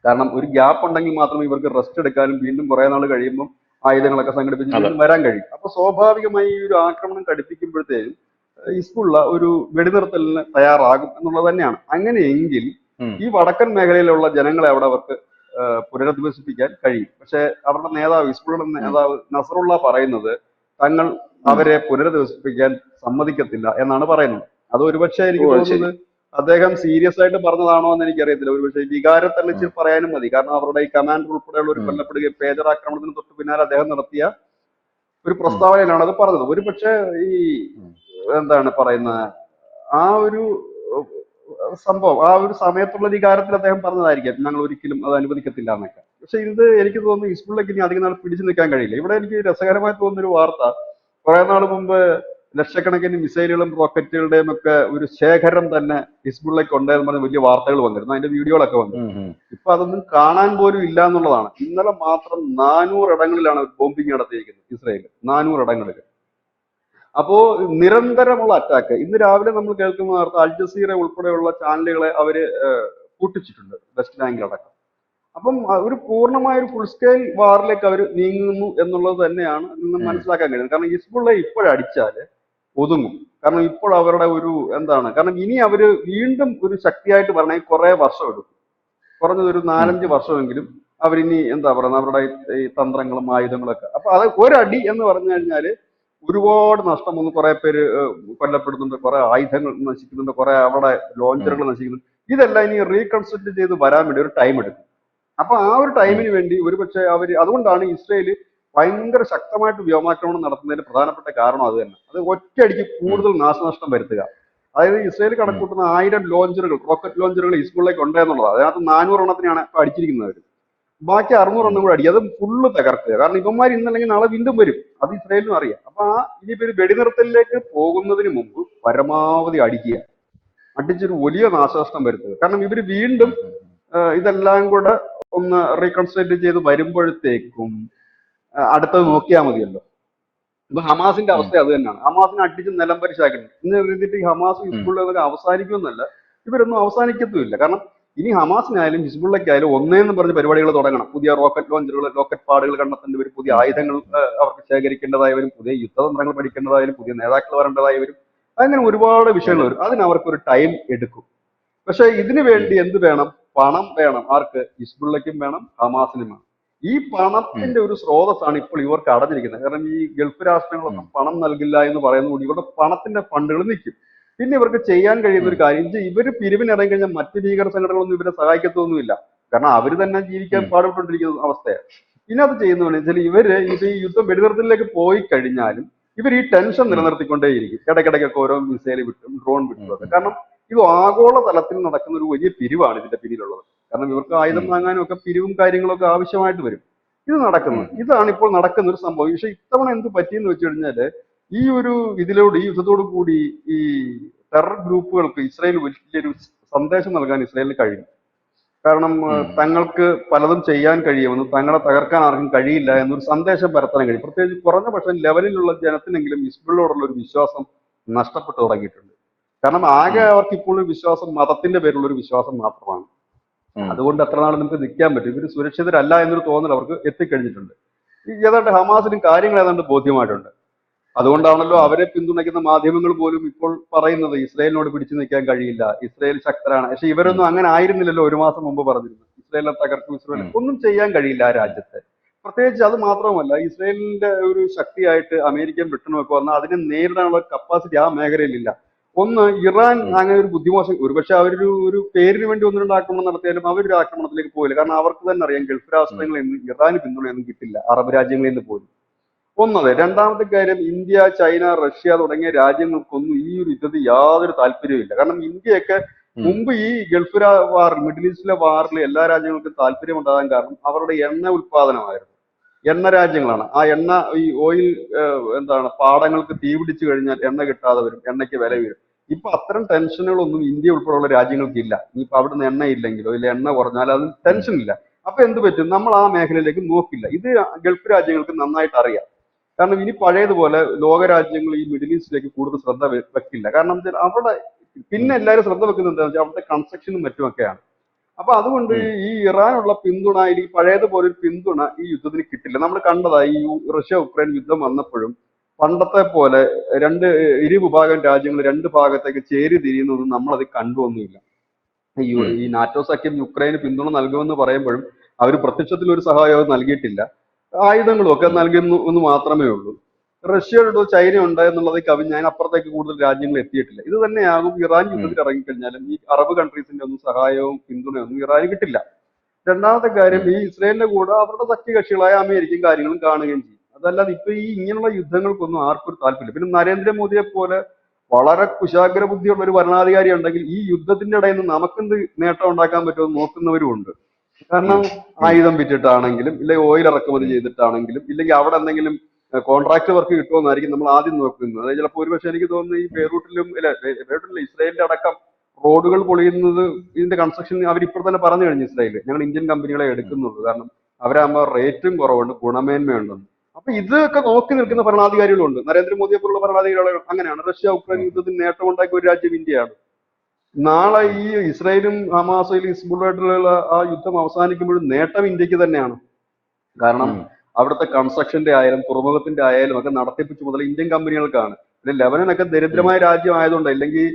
S2: കാരണം ഒരു ഗ്യാപ്പ് ഉണ്ടെങ്കിൽ മാത്രമേ ഇവർക്ക് റെസ്റ്റ് എടുക്കാനും വീണ്ടും കുറെ നാൾ കഴിയുമ്പോൾ ആയുധങ്ങളൊക്കെ സംഘടിപ്പിച്ച്
S1: അതെ.
S2: വീണ്ടും വരാൻ കഴിയും. അപ്പൊ സ്വാഭാവികമായി ഈ ഒരു ആക്രമണം ഘടിപ്പിക്കുമ്പോഴത്തേക്കും ഹിസ്ബുള്ള ഒരു വെടിനിർത്തലിന് തയ്യാറാകും എന്നുള്ളത് തന്നെയാണ്. അങ്ങനെയെങ്കിൽ
S1: ഉം,
S2: ഈ വടക്കൻ മേഖലയിലുള്ള ജനങ്ങളെ അവിടെ അവർക്ക് പുനരധിവസിപ്പിക്കാൻ കഴിയും. പക്ഷെ അവരുടെ നേതാവ്, ഹിസ്ബുള്ളയുടെ
S1: ഉം.
S2: നേതാവ് നസറുള്ള പറയുന്നത് തങ്ങൾ
S1: ഉം.
S2: അവരെ പുനരധിവസിപ്പിക്കാൻ സമ്മതിക്കത്തില്ല എന്നാണ് പറയുന്നത്. അത് ഒരുപക്ഷെ
S1: ഓ,
S2: എനിക്ക്
S1: അത് ശരി.
S2: തോന്നുന്നത് അദ്ദേഹം സീരിയസ് ആയിട്ട് പറഞ്ഞതാണോ എന്ന് എനിക്കറിയത്തില്ല. ഒരുപക്ഷെ വികാരത്തള്ളിച്ച്
S1: ഉം,
S2: പറയാനും മതി. കാരണം അവരുടെ ഈ കമാൻഡർ ഉൾപ്പെടെയുള്ളവർ
S1: ഉം,
S2: കൊല്ലപ്പെടുകയും പേജർ ആക്രമണത്തിന് തൊട്ട് പിന്നാലെ അദ്ദേഹം നടത്തിയ ഒരു
S1: ഉം,
S2: പ്രസ്താവനയിലാണ് അത് പറഞ്ഞത്. ഒരുപക്ഷെ ഈ
S1: ഉം,
S2: എന്താണ് പറയുന്നത്, ആ ഒരു സംഭവം ആ ഒരു സമയത്തുള്ള വികാരത്തിൽ അദ്ദേഹം പറഞ്ഞതായിരിക്കാം, ഞങ്ങൾ ഒരിക്കലും അത് അനുവദിക്കത്തില്ല എന്നൊക്കെ. പക്ഷെ ഇത് എനിക്ക് തോന്നുന്നു ഹിസ്ബുള്ളക്ക് ഇനി അധികം നാൾ പിടിച്ചു നിൽക്കാൻ കഴിയില്ല. ഇവിടെ എനിക്ക് രസകരമായി തോന്നുന്ന ഒരു വാർത്ത, കുറെ നാൾ മുമ്പ് ലക്ഷക്കണക്കിന് മിസൈലുകളും റോക്കറ്റുകളുടെയും ഒക്കെ ഒരു ശേഖരം തന്നെ ഹിസ്ബുള്ളക്ക് ഉണ്ടായെന്ന് പറഞ്ഞ വലിയ വാർത്തകൾ വന്നിരുന്നു, അതിന്റെ വീഡിയോകളൊക്കെ
S1: ഉം,
S2: വന്നിരുന്നു.
S1: ഉം.
S2: ഇപ്പൊ അതൊന്നും കാണാൻ പോലും ഇല്ല എന്നുള്ളതാണ്. ഇന്നലെ മാത്രം 400 ഇടങ്ങളിലാണ് ബോംബിംഗ് നടത്തിയിരിക്കുന്നത് ഇസ്രായേൽ, 400 ഇടങ്ങളിൽ. അപ്പോ നിരന്തരമുള്ള അറ്റാക്ക്. ഇന്ന് രാവിലെ നമ്മൾ കേൾക്കുന്ന വാർത്ത അൽ ജസീറ ഉൾപ്പെടെയുള്ള ചാനലുകളെ അവര് പൂട്ടിച്ചിട്ടുണ്ട്, വെസ്റ്റ് ബാങ്കിലടക്കം. അപ്പം ഒരു പൂർണ്ണമായ ഒരു ഫുൾ സ്കെയിൽ വാറിലേക്ക് അവർ നീങ്ങുന്നു എന്നുള്ളത് തന്നെയാണ് നിന്ന്
S1: ഉം,
S2: മനസ്സിലാക്കാൻ കഴിയുന്നത്. കാരണം ഹിസ്ബുള്ള ഇപ്പോഴടിച്ചാല് ഒതുങ്ങും. കാരണം ഇപ്പോൾ അവരുടെ ഒരു എന്താണ്, കാരണം ഇനി അവര് വീണ്ടും ഒരു ശക്തിയായിട്ട് വരണമെങ്കിൽ കുറെ വർഷം എടുക്കും. കുറഞ്ഞത് ഒരു
S1: ഉം,
S2: 4-5
S1: ഉം,
S2: വർഷമെങ്കിലും അവരിനി എന്താ പറയുക അവരുടെ ഈ തന്ത്രങ്ങളും ആയുധങ്ങളൊക്കെ. അപ്പൊ അത് ഒരടി എന്ന് പറഞ്ഞു കഴിഞ്ഞാല് ഒരുപാട് നഷ്ടം വന്നു. കുറെ പേര് കൊല്ലപ്പെടുന്നുണ്ട്, കുറെ ആയുധങ്ങൾ നശിക്കുന്നുണ്ട്, കുറെ അവിടെ
S1: ഉം,
S2: ലോഞ്ചറുകൾ നശിക്കുന്നുണ്ട്. ഇതെല്ലാം ഇനി റീകൺസ്ട്രക്ട് ചെയ്ത് വരാൻ വേണ്ടി ഒരു ടൈം എടുക്കും. അപ്പൊ ആ ഒരു
S1: ഉം,
S2: ടൈമിന് വേണ്ടി ഒരുപക്ഷെ അവര് അതുകൊണ്ടാണ് ഇസ്രയേല് ഭയങ്കര ശക്തമായിട്ട് വ്യോമാക്രമണം നടത്തുന്നതിന് പ്രധാനപ്പെട്ട കാരണം അത് തന്നെ. അത് ഒറ്റയടിക്ക്
S1: ഉം,
S2: കൂടുതൽ നാശനഷ്ടം വരുത്തുക. അതായത് ഇസ്രയേൽ
S1: ഉം,
S2: കണക്കൂട്ടുന്ന 1000 ലോഞ്ചറുകൾ, റോക്കറ്റ് ലോഞ്ചറുകൾ ഹിസ്ബുള്ളയ്ക്ക് ഉണ്ട് എന്നുള്ളതാണ്. അതിനകത്ത് 400 എണ്ണത്തിനാണ് ഇപ്പൊ അടിച്ചിരിക്കുന്നത്. ബാക്കി 600
S1: ഉം,
S2: എണ്ണം കൂടെ അടിക്കും. അത് ഫുള്ള് തകർക്കുക. കാരണം ഇവന്മാർ ഇന്നല്ലെങ്കിൽ നാളെ വീണ്ടും വരും. അത് ഇസ്രയേലിനും അറിയാം. അപ്പൊ ഇനിയിപ്പോ ഒരു വെടിനിർത്തലിലേക്ക് പോകുന്നതിന് മുമ്പ് പരമാവധി അടിക്കുക, അടിച്ചൊരു വലിയ നാശനഷ്ടം വരുത്തുക. കാരണം ഇവര് വീണ്ടും
S1: ഉം, ഉം,
S2: ഇതെല്ലാം കൂടെ ഒന്ന് റീകൺസ്ട്രക്ട് ചെയ്ത് വരുമ്പോഴത്തേക്കും അടുത്തത് നോക്കിയാൽ മതിയല്ലോ. ഇപ്പൊ ഹമാസിന്റെ
S1: ഉം,
S2: അവസ്ഥ അത് തന്നെയാണ്. ഹമാസിനെ അടിച്ച് നിലംപരിശാക്കുന്നു എന്ന് കരുതിയിട്ട് ഈ ഹമാസ്
S1: ഉം,
S2: ഹിസ്ബുള്ളൊക്കെ അവസാനിക്കുമെന്നല്ല, ഇവരൊന്നും അവസാനിക്കത്തുമില്ല. കാരണം ഇനി ഹമാസിനായാലും ഹിസ്ബുള്ളയ്ക്കായാലും ഒന്നേന്ന് പറഞ്ഞ് പരിപാടികൾ തുടങ്ങണം. പുതിയ റോക്കറ്റ് ലോഞ്ചറുകൾ, റോക്കറ്റ് പാടുകൾ കണ്ടെത്തേണ്ടി വരും, പുതിയ
S1: ഉം,
S2: ആയുധങ്ങൾ അവർക്ക് ശേഖരിക്കേണ്ടതായി വരും, പുതിയ യുദ്ധതന്ത്രങ്ങൾ പഠിക്കേണ്ടതായി വരും, പുതിയ നേതാക്കൾ വരേണ്ടതായി വരും. അങ്ങനെ ഒരുപാട് വിഷയങ്ങൾ
S1: അതെ.
S2: വരും. അതിന് അവർക്ക് ഒരു ടൈം എടുക്കും. പക്ഷെ ഇതിനു
S1: ഉം,
S2: വേണ്ടി എന്ത് വേണം? പണം വേണം. ആർക്ക്? ഹിസ്ബുള്ളയ്ക്കും വേണം, ഹമാസിനും വേണം. ഈ
S1: ഉം,
S2: പണത്തിന്റെ ഒരു സ്രോതസ്സാണ് ഇപ്പോൾ ഇവർക്ക് അടഞ്ഞിരിക്കുന്നത്. കാരണം ഈ ഗൾഫ് രാഷ്ട്രങ്ങളൊക്കെ
S1: ഉം,
S2: പണം നൽകില്ല എന്ന് പറയുന്നതുകൊണ്ട് ഇവരുടെ പണത്തിന്റെ ഫണ്ടുകൾ നിൽക്കും. പിന്നെ ഇവർക്ക് ചെയ്യാൻ കഴിയുന്ന
S1: ഉം,
S2: ഒരു കാര്യം, ഇവര് പിരിവിന് ഇറങ്ങി കഴിഞ്ഞാൽ മറ്റ് ഭീകര സംഘടനകളൊന്നും ഇവരെ സഹായിക്കത്തൊന്നുമില്ല. കാരണം അവർ തന്നെ ജീവിക്കാൻ
S1: ഉം,
S2: പാടുപെട്ടിരിക്കുന്ന അവസ്ഥയാണ്. ഇതിനകത്ത് ചെയ്യുന്നതെന്ന് വെച്ചാൽ ഇവര് ഇപ്പൊ ഈ യുദ്ധം വെടിനിർത്തലിലേക്ക് പോയി കഴിഞ്ഞാലും ഇവർ ഈ ടെൻഷൻ
S1: ഉം,
S2: നിലനിർത്തിക്കൊണ്ടേയിരിക്കും. ഇടയ്ക്കിടയ്ക്കൊക്കെ ഓരോ മിസൈൽ വിട്ടും ഡ്രോൺ വിട്ടും
S1: ഉം,
S2: ഒക്കെ.
S1: ഉം,
S2: കാരണം ഇത് ആഗോള തലത്തിൽ നടക്കുന്ന ഒരു വലിയ പിരിവാണ് ഇതിന്റെ പിന്നിലുള്ളത്. കാരണം ഇവർക്ക് ആയുധം
S1: ഉം,
S2: വാങ്ങാനും ഒക്കെ പിരിവും കാര്യങ്ങളൊക്കെ ആവശ്യമായിട്ട് വരും. ഇത് നടക്കുന്നു.
S1: ഉം,
S2: ഇതാണ് ഇപ്പോൾ നടക്കുന്ന ഒരു സംഭവം. പക്ഷെ ഇത്തവണ എന്ത് പറ്റിയെന്ന് വെച്ച് കഴിഞ്ഞാല് ഈ ഒരു ഇതിലൂടെ ഈ യുദ്ധത്തോടു കൂടി ഈ ടെറർ ഗ്രൂപ്പുകൾക്ക് ഇസ്രായേൽ വലിയൊരു സന്ദേശം നൽകാൻ ഇസ്രായേലിന് കഴിയും. കാരണം
S1: ഉം,
S2: തങ്ങൾക്ക് പലതും ചെയ്യാൻ കഴിയുമെന്നും തങ്ങളെ തകർക്കാൻ ആർക്കും കഴിയില്ല എന്നൊരു സന്ദേശം പരത്താൻ കഴിയും. പ്രത്യേകിച്ച് കുറഞ്ഞ പക്ഷം ലെവലിലുള്ള ജനത്തിനെങ്കിലും ഹിസ്ബുള്ളയോടുള്ള ഒരു വിശ്വാസം നഷ്ടപ്പെട്ടു തുടങ്ങിയിട്ടുണ്ട്. കാരണം ആകെ
S1: ഉം,
S2: അവർക്ക് ഇപ്പോൾ ഒരു വിശ്വാസം മതത്തിന്റെ പേരിലുള്ള ഒരു വിശ്വാസം മാത്രമാണ്.
S1: ഉം,
S2: അതുകൊണ്ട് എത്ര നാൾ നമുക്ക് നിൽക്കാൻ പറ്റും? ഇവർ സുരക്ഷിതരല്ല എന്നൊരു തോന്നൽ അവർക്ക് എത്തിക്കഴിഞ്ഞിട്ടുണ്ട്. ഈ ഏതാണ്ട് ഹമാസിനും കാര്യങ്ങൾ ഏതാണ്ട് ബോധ്യമായിട്ടുണ്ട്. അതുകൊണ്ടാണല്ലോ
S1: ഉം,
S2: അവരെ പിന്തുണയ്ക്കുന്ന മാധ്യമങ്ങൾ പോലും ഇപ്പോൾ പറയുന്നത് ഇസ്രായേലിനോട് പിടിച്ചു നിൽക്കാൻ കഴിയില്ല, ഇസ്രായേൽ ശക്തരാണ്. പക്ഷെ
S1: ഉം,
S2: ഇവരൊന്നും അങ്ങനെ ആയിരുന്നില്ലല്ലോ ഒരു മാസം മുമ്പ് പറഞ്ഞിരുന്നത്. ഇസ്രായേലിനെ തകർക്കും, ഇസ്രായേൽ
S1: ഉം,
S2: ഒന്നും ചെയ്യാൻ കഴിയില്ല ആ രാജ്യത്തെ. പ്രത്യേകിച്ച് അത് മാത്രവുമല്ല, ഇസ്രായേലിന്റെ ഒരു ശക്തിയായിട്ട് അമേരിക്കൻ ബ്രിട്ടനും ഒക്കെ വന്നാൽ അതിനെ നേരിടാനുള്ള കപ്പാസിറ്റി ആ മേഖലയിലില്ല. ഒന്ന് ഇറാൻ
S1: ഉം,
S2: അങ്ങനെ ഒരു ബുദ്ധിമോശം, ഒരുപക്ഷെ അവരൊരു ഒരു പേരിന് വേണ്ടി ഒന്ന് രണ്ട് ആക്രമണം നടത്തിയാലും അവരൊരു ആക്രമണത്തിലേക്ക് പോയില്ല. കാരണം അവർക്ക് തന്നെ അറിയാം ഗൾഫ്
S1: ഉം,
S2: രാഷ്ട്രങ്ങളിൽ നിന്ന് ഇറാന് പിന്തുണയൊന്നും കിട്ടില്ല, അറബ് രാജ്യങ്ങളിൽ നിന്ന് പോലും. ഒന്നത്. രണ്ടാമത്തെ കാര്യം, ഇന്ത്യ, ചൈന, റഷ്യ തുടങ്ങിയ രാജ്യങ്ങൾക്കൊന്നും ഈ ഒരു യുദ്ധത്തിൽ യാതൊരു താല്പര്യവുമില്ല. കാരണം ഇന്ത്യയൊക്കെ
S1: ഉം,
S2: മുമ്പ് ഈ ഗൾഫ് വാർ, മിഡിൽ ഈസ്റ്റിലെ വാറിൽ എല്ലാ രാജ്യങ്ങൾക്കും താല്പര്യം ഉണ്ടാകാൻ കാരണം അവരുടെ എണ്ണ ഉൽപാദനമായിരുന്നു. എണ്ണ രാജ്യങ്ങളാണ്. ആ എണ്ണ ഈ ഓയിൽ എന്താണ് പാടങ്ങൾക്ക് തീ പിടിച്ചു കഴിഞ്ഞാൽ എണ്ണ കിട്ടാതെ വരും, എണ്ണയ്ക്ക് വില വീഴും. ഇപ്പൊ അത്തരം ടെൻഷനുകളൊന്നും ഇന്ത്യ ഉൾപ്പെടെയുള്ള രാജ്യങ്ങൾക്ക് ഇല്ല. ഇനിയിപ്പോ അവിടുന്ന് എണ്ണ ഇല്ലെങ്കിലോ ഇല്ല എണ്ണ കുറഞ്ഞാലോ അത്
S1: ഉം,
S2: ടെൻഷൻ ഇല്ല. അപ്പൊ എന്ത് പറ്റും? നമ്മൾ ആ മേഖലയിലേക്ക് നോക്കില്ല. ഇത് ഗൾഫ് രാജ്യങ്ങൾക്ക് നന്നായിട്ട് അറിയാം. കാരണം ഇനി പഴയതുപോലെ ലോകരാജ്യങ്ങൾ ഈ മിഡിൽ ഈസ്റ്റിലേക്ക് കൂടുതൽ ശ്രദ്ധ വെക്കില്ല. കാരണം എന്താ വെച്ചാൽ അവിടെ പിന്നെ
S1: ഉം,
S2: എല്ലാവരും ശ്രദ്ധ വെക്കുന്നത് എന്താണെന്ന് വെച്ചാൽ അവിടുത്തെ കൺസ്ട്രക്ഷനും മറ്റുമൊക്കെയാണ്. അപ്പൊ അതുകൊണ്ട്
S1: ഉം,
S2: ഈ ഇറാനുള്ള പിന്തുണ, ഈ പഴയതുപോലെ ഒരു പിന്തുണ ഈ യുദ്ധത്തിന് കിട്ടില്ല. നമ്മൾ കണ്ടതാ ഈ റഷ്യ ഉക്രൈൻ യുദ്ധം വന്നപ്പോഴും പണ്ടത്തെ പോലെ രണ്ട് ഇരുവിഭാഗം രാജ്യങ്ങൾ രണ്ട് ഭാഗത്തേക്ക് ചേരി തിരിയുന്നതൊന്നും നമ്മളത് കണ്ടുവന്നില്ല.
S1: ഉം,
S2: ഈ നാറ്റോ സഖ്യം യുക്രൈന് പിന്തുണ നൽകുമെന്ന് പറയുമ്പോഴും അവർ പ്രത്യക്ഷത്തിൽ ഒരു സഹായവും നൽകിയിട്ടില്ല. ആയുധങ്ങളും ഒക്കെ
S1: ഉം,
S2: നൽകുന്നു എന്ന് മാത്രമേ ഉള്ളൂ. റഷ്യയുണ്ടോ ചൈന ഉണ്ട് എന്നുള്ളത് കവിഞ്ഞ് അതിനപ്പുറത്തേക്ക് കൂടുതൽ രാജ്യങ്ങൾ എത്തിയിട്ടില്ല. ഇത് തന്നെയാകും ഇറാൻ
S1: ഉം,
S2: യുദ്ധത്തിൽ ഇറങ്ങിക്കഴിഞ്ഞാലും ഈ അറബ് കൺട്രീസിന്റെ ഒന്നും സഹായവും പിന്തുണയൊന്നും ഇറാന് കിട്ടില്ല. രണ്ടാമത്തെ കാര്യം,
S1: ഉം,
S2: ഈ ഇസ്രായേലിന്റെ കൂടെ അവരുടെ സഖ്യകക്ഷികളായ അമേരിക്കയും കാര്യങ്ങളും കാണുകയും ചെയ്യും. അതല്ലാതെ ഇപ്പൊ ഈ ഇങ്ങനെയുള്ള യുദ്ധങ്ങൾക്കൊന്നും ആർക്കും ഒരു താല്പര്യമില്ല. പിന്നെ നരേന്ദ്രമോദിയെ പോലെ വളരെ കുശാഗ്ര ബുദ്ധിയുള്ള ഒരു ഭരണാധികാരി ഉണ്ടെങ്കിൽ ഈ യുദ്ധത്തിന്റെ ഇടയിൽ നിന്ന് നമുക്കെന്ത് നേട്ടം ഉണ്ടാക്കാൻ പറ്റുമെന്ന് നോക്കുന്നവരും ഉണ്ട്. കാരണം
S1: ഉം, ഉം,
S2: ആയുധം വിറ്റിട്ടാണെങ്കിലും ഇല്ലെങ്കിൽ ഓയിൽ ഇറക്കുമതി
S1: ഉം,
S2: ചെയ്തിട്ടാണെങ്കിലും ഇല്ലെങ്കിൽ അവിടെ എന്തെങ്കിലും കോൺട്രാക്ട് വർക്ക് കിട്ടുമെന്നായിരിക്കും നമ്മൾ ആദ്യം നോക്കുന്നത്. അത് ചിലപ്പോൾ ഒരുപക്ഷെ എനിക്ക് തോന്നുന്നു ഈ
S1: ഉം,
S2: ബെയ്റൂട്ടിലും ഇല്ല, ബെയ്റൂട്ടിലെ ഇസ്രായേലിന്റെ അടക്കം റോഡുകൾ പൊളിയുന്നത് ഇതിന്റെ കൺസ്ട്രക്ഷൻ അവർ ഇപ്പോൾ തന്നെ പറഞ്ഞു കഴിഞ്ഞു ഇസ്രായേൽ, ഞങ്ങൾ ഇന്ത്യൻ കമ്പനികളെ
S1: ഉം,
S2: എടുക്കുന്നുള്ളൂ. കാരണം അവരാകുമ്പോൾ റേറ്റും കുറവുണ്ട്, ഗുണമേന്മയുണ്ടെന്ന്. അപ്പൊ ഇതൊക്കെ നോക്കി നിൽക്കുന്ന ഭരണാധികാരികളുണ്ട്. നരേന്ദ്രമോദിയെ പോലുള്ള ഭരണാധികാരികൾ അങ്ങനെയാണ്. റഷ്യ ഉക്രൈൻ യുദ്ധത്തിൽ നേട്ടം ഉണ്ടാക്കിയ ഒരു രാജ്യം ഇന്ത്യയാണ്. നാളെ ഈ ഇസ്രായേലും ഹമാസും ഹിസ്ബുള്ളായിട്ടുള്ള ആ യുദ്ധം അവസാനിക്കുമ്പോഴും നേട്ടം ഇന്ത്യക്ക് തന്നെയാണ്. കാരണം
S1: ഉം.
S2: അവിടുത്തെ കൺസ്ട്രക്ഷന്റെ ആയാലും തുറമുഖത്തിന്റെ ആയാലും ഒക്കെ നടത്തിപ്പ് ചുമതല ഇന്ത്യൻ കമ്പനികൾക്കാണ്. പിന്നെ ലെബനനൊക്കെ
S1: ഉം.
S2: ദരിദ്രമായ രാജ്യം ആയതുകൊണ്ട്, അല്ലെങ്കിൽ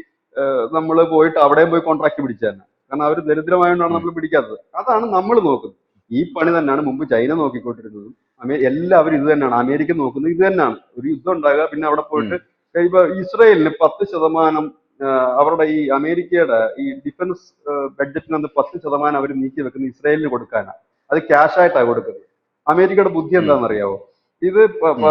S2: നമ്മൾ പോയിട്ട് അവിടെയും പോയി കോൺട്രാക്ട് പിടിച്ചു തന്നെ. കാരണം അവർ ദരിദ്രമായതുകൊണ്ടാണ്
S1: ഉം.
S2: നമ്മൾ പിടിക്കാത്തത്. അതാണ് നമ്മൾ നോക്കുന്നത്. ഈ പണി തന്നെയാണ് മുമ്പ് ചൈന നോക്കിക്കൊണ്ടിരുന്നതും. എല്ലാവരും ഇത് തന്നെയാണ്. അമേരിക്ക നോക്കുന്നത് ഇത് തന്നെയാണ്. ഒരു യുദ്ധം ഉണ്ടാകുക, പിന്നെ അവിടെ
S1: ഉം.
S2: പോയിട്ട് ഇപ്പൊ ഇസ്രയേലിന് 10% അവരുടെ ഈ അമേരിക്കയുടെ ഈ ഡിഫൻസ് ബഡ്ജറ്റിനകത്ത് 10% അവർ നീക്കി വെക്കുന്നത് ഇസ്രയേലിന് കൊടുക്കാനാണ്. അത് ക്യാഷ് ആയിട്ടാണ് കൊടുക്കുന്നത്. അമേരിക്കയുടെ ബുദ്ധി
S1: ഉം.
S2: എന്താണെന്നറിയാവോ? ഇത്
S1: ഉം.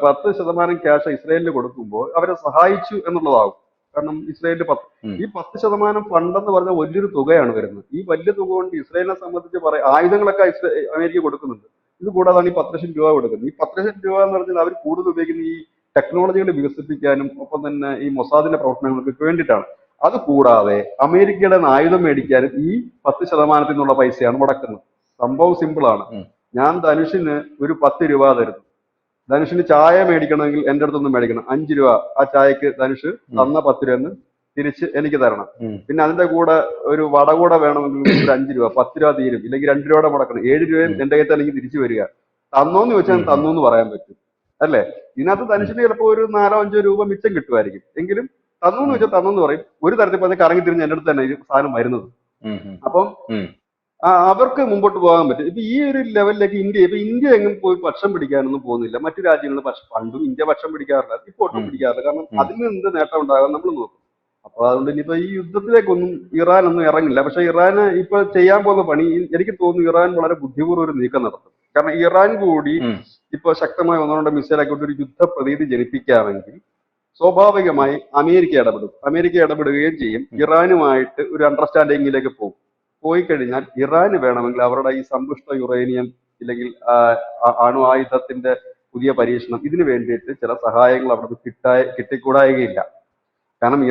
S2: 10% ക്യാഷ് ഇസ്രയേലിന് കൊടുക്കുമ്പോൾ അവരെ സഹായിച്ചു എന്നുള്ളതാകും. കാരണം ഇസ്രയേലിന്
S1: ഉം.
S2: ഈ 10% ഫണ്ട് എന്ന് പറഞ്ഞാൽ വലിയൊരു തുകയാണ് വരുന്നത്. ഈ വലിയ തുക കൊണ്ട് ഇസ്രയേലിനെ സംബന്ധിച്ച് പറയാം, ആയുധങ്ങളൊക്കെ അമേരിക്ക കൊടുക്കുന്നുണ്ട്. ഇത് കൂടാതാണ് ഈ 10 ലക്ഷം രൂപ കൊടുക്കുന്നത്. ഈ 10 ലക്ഷം രൂപ എന്ന് പറഞ്ഞാൽ അവർ കൂടുതൽ ഉപയോഗിക്കുന്ന ഈ ടെക്നോളജികൾ വികസിപ്പിക്കാനും ഒപ്പം തന്നെ ഈ മൊസാദിന്റെ പ്രവർത്തനങ്ങൾക്ക് വേണ്ടിയിട്ടാണ്. അത് കൂടാതെ അമേരിക്കയുടെ ആയുധം മേടിക്കാനും ഈ 10% നിന്നുള്ള പൈസയാണ് മുടക്കുന്നത്. സംഭവം സിമ്പിൾ ആണ്.
S1: ഉം.
S2: ഞാൻ ധനുഷിന് ഒരു 10 രൂപ തരുന്നു. ധനുഷിന് ചായ മേടിക്കണമെങ്കിൽ എൻ്റെ അടുത്തൊന്നും മേടിക്കണം, 5 രൂപ ആ ചായക്ക് ധനുഷ്
S1: ഉം.
S2: തന്ന 10 രൂപ തിരിച്ച് എനിക്ക് തരണം.
S1: ഉം.
S2: പിന്നെ അതിന്റെ കൂടെ ഒരു വട കൂടെ വേണമെങ്കിൽ ഒരു 5 രൂപ, 10 രൂപ തീരും, ഇല്ലെങ്കിൽ 2 രൂപയുടെ മുടക്കണം, 7 രൂപയും
S1: ഉം.
S2: എന്റെ കയ്യിൽ എനിക്ക് തിരിച്ചു വരിക. തന്നോന്ന് ചോദിച്ചാൽ
S1: ഉം. ഉം.
S2: തന്നു എന്ന് പറയാൻ പറ്റും അല്ലേ? ഇതിനകത്ത്
S1: ഉം.
S2: ധനുഷിന് ചിലപ്പോൾ ഒരു 4-5 രൂപ മിച്ചം കിട്ടുമായിരിക്കും. എങ്കിലും തന്നു എന്ന്
S1: ഉം.
S2: ചോദിച്ചാൽ തന്നു എന്ന് പറയും. ഒരു തരത്തിൽ പറഞ്ഞ് കറങ്ങി തിരിഞ്ഞ് എൻ്റെ അടുത്ത് തന്നെ ഈ സാധനം വരുന്നത്.
S1: ഉം. ഉം.
S2: അപ്പം
S1: ഉം.
S2: അവർക്ക് മുമ്പോട്ട് പോകാൻ പറ്റും. ഇപ്പൊ ഈ ഒരു ലെവലിലേക്ക് ഇന്ത്യ എങ്ങും പോയി പക്ഷം പിടിക്കാനൊന്നും പോകുന്നില്ല. മറ്റു രാജ്യങ്ങളിൽ പണ്ടും ഇന്ത്യ പക്ഷം പിടിക്കാറില്ല, ഇപ്പൊ ഒട്ടും
S1: ഉം.
S2: പിടിക്കാറില്ല. കാരണം
S1: ഉം.
S2: അതിൽ നിന്ന് എന്ത് നേട്ടം ഉണ്ടാകാൻ നമ്മൾ നോക്കും. അപ്പൊ അതുകൊണ്ട് ഇനിയിപ്പോ ഈ യുദ്ധത്തിലേക്കൊന്നും ഇറാൻ ഒന്നും ഇറങ്ങില്ല. പക്ഷെ ഇറാന് ഇപ്പൊ ചെയ്യാൻ പോകുന്ന പണി, എനിക്ക് തോന്നുന്നു ഇറാൻ വളരെ ബുദ്ധിപൂർവ്വം ഒരു നീക്കം നടത്തും. കാരണം ഇറാൻ കൂടി
S1: ഉം.
S2: ഇപ്പൊ ശക്തമായ ഒന്നോ രണ്ടോ മിസൈലാക്കിയിട്ട് ഒരു യുദ്ധ പ്രതീതി ജനിപ്പിക്കാമെങ്കിൽ സ്വാഭാവികമായി അമേരിക്ക ഇടപെടും. അമേരിക്ക ഇടപെടുകയും ചെയ്യും.
S1: ഉം.
S2: ഇറാനുമായിട്ട് ഒരു അണ്ടർസ്റ്റാൻഡിങ്ങിലേക്ക് പോകും. പോയി കഴിഞ്ഞാൽ ഇറാന് വേണമെങ്കിൽ അവരുടെ ഈ സമ്പുഷ്ട യുറേനിയം ഇല്ലെങ്കിൽ അണു ആയുധത്തിന്റെ പുതിയ പരീക്ഷണം, ഇതിന് വേണ്ടിയിട്ട് ചില സഹായങ്ങൾ അവിടെ കിട്ടിക്കൂടായികയില്ല. കാരണം
S1: ഉം.